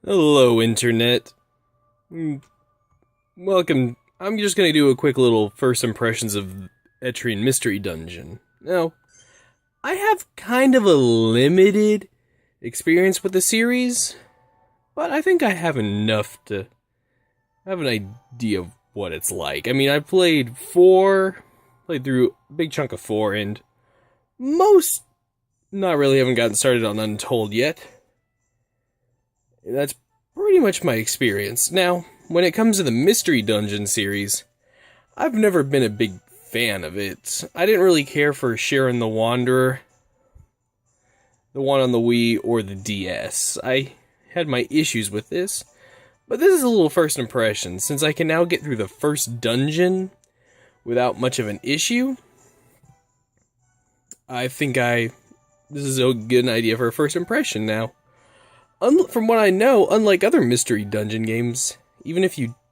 Hello, Internet. Welcome. I'm just gonna do a quick little first impressions of Etrian Mystery Dungeon. Now, I have kind of a limited experience with the series, but I think I have enough to have an idea of what it's like. I mean, I played through a big chunk of 4, and most not really haven't gotten started on Untold yet. That's pretty much my experience. Now, when it comes to the Mystery Dungeon series, I've never been a big fan of it. I didn't really care for Sharon the Wanderer, the one on the Wii, or the DS. I had my issues with this, but this is a little first impression. Since I can now get through the first dungeon without much of an issue, I think this is a good idea for a first impression now. From what I know, unlike other Mystery Dungeon games,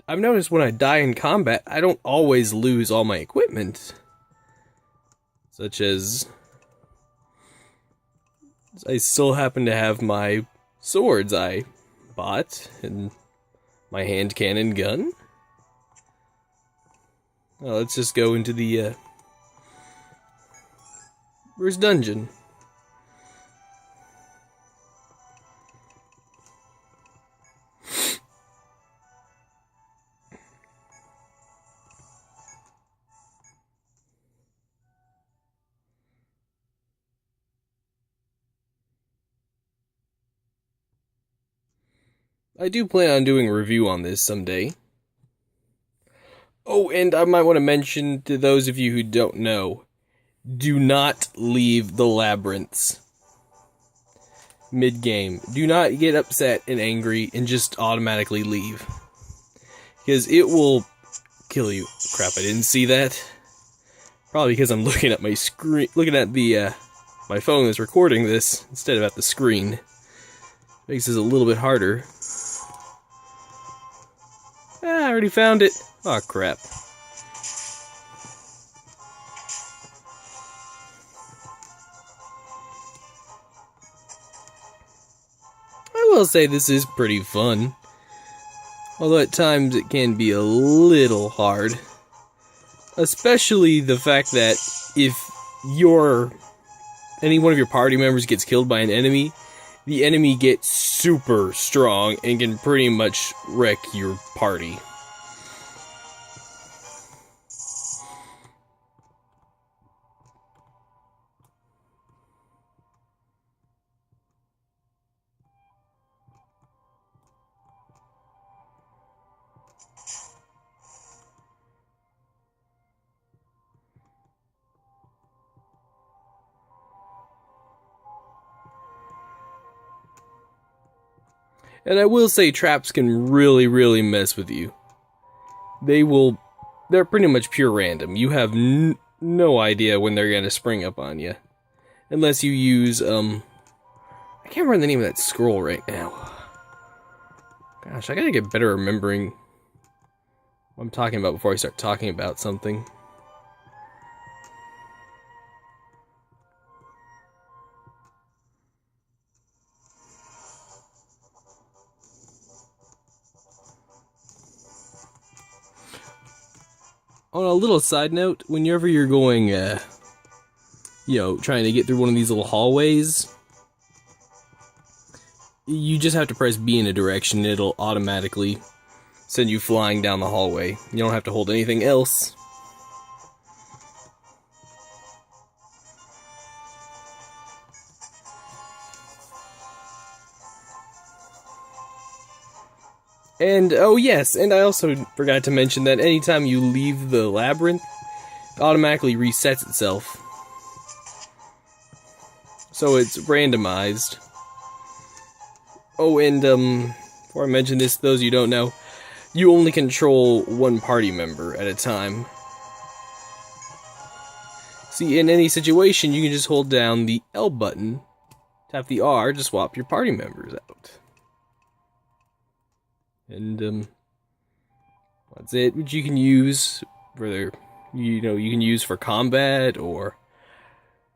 I've noticed when I die in combat, I don't always lose all my equipment. Such as, I still happen to have my swords I bought, and my hand cannon gun. Well, let's just go into the, first dungeon. I do plan on doing a review on this someday. Oh, and I might want to mention to those of you who don't know, do not leave the labyrinths mid-game. Do not get upset and angry and just automatically leave, because it will kill you. Crap, I didn't see that. Probably because I'm looking at my screen, looking at the my phone that's recording this instead of at the screen. Makes this a little bit harder. I already found it. Aw, crap. I will say this is pretty fun. Although at times it can be a little hard. Especially the fact that if any one of your party members gets killed by an enemy, the enemy gets super strong and can pretty much wreck your party. And I will say traps can really mess with you. They're pretty much pure random. You have no idea when they're gonna spring up on you. Unless you use, I can't remember the name of that scroll right now. Gosh, I gotta get better at remembering what I'm talking about before I start talking about something. On a little side note, whenever you're going, trying to get through one of these little hallways, you just have to press B in a direction and it'll automatically send you flying down the hallway. You don't have to hold anything else. And, oh yes, and I also forgot to mention that anytime you leave the labyrinth, it automatically resets itself. So it's randomized. Oh, and, before I mention this, those of you who don't know, you only control one party member at a time. See, in any situation, you can just hold down the L button, tap the R to swap your party members out. And, that's it, which you can use for you can use for combat or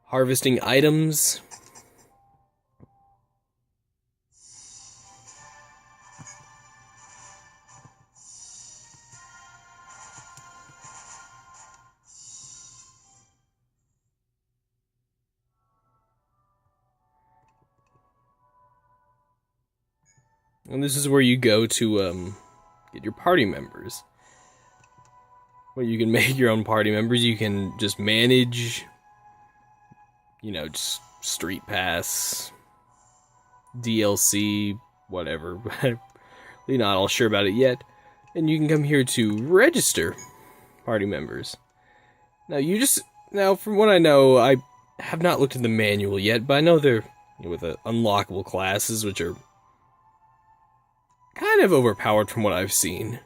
harvesting items. And this is where you go to get your party members. Well, you can make your own party members. You can just manage, just Street Pass, DLC, whatever. Really not all sure about it yet. And you can come here to register party members. Now from what I know, I have not looked at the manual yet, but I know they're with unlockable classes, which are kind of overpowered from what I've seen.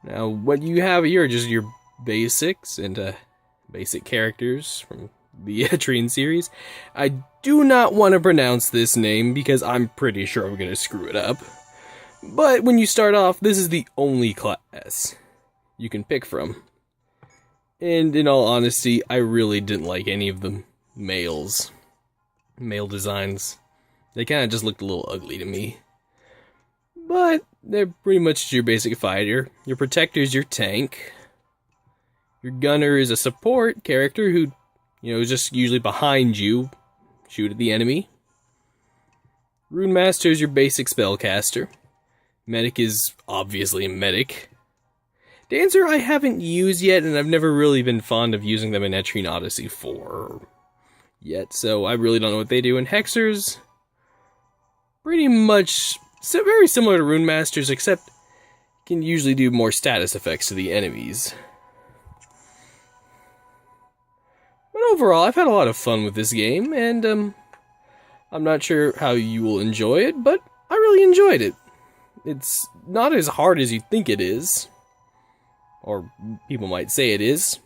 Now, what you have here are just your basics and basic characters from the Etrian series. I do not want to pronounce this name because I'm pretty sure I'm going to screw it up. But when you start off, this is the only class you can pick from. And in all honesty, I really didn't like any of the male designs. They kind of just looked a little ugly to me. But they're pretty much your basic fighter. Your protector is your tank. Your gunner is a support character who, is just usually behind you, shoot at the enemy. Rune Master is your basic spellcaster. Medic is obviously a medic. Dancer I haven't used yet, and I've never really been fond of using them in Etrian Odyssey 4 yet, so I really don't know what they do. And Hexers, pretty much very similar to Rune Masters, except can usually do more status effects to the enemies. But overall, I've had a lot of fun with this game, and I'm not sure how you will enjoy it, but I really enjoyed it. It's not as hard as you think it is. Or people might say it is,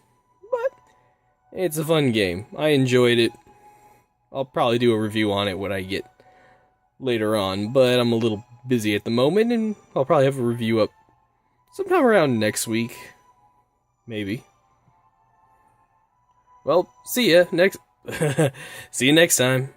but it's a fun game. I enjoyed it. I'll probably do a review on it when I get later on, but I'm a little busy at the moment, and I'll probably have a review up sometime around next week. Maybe. Well, see you next time.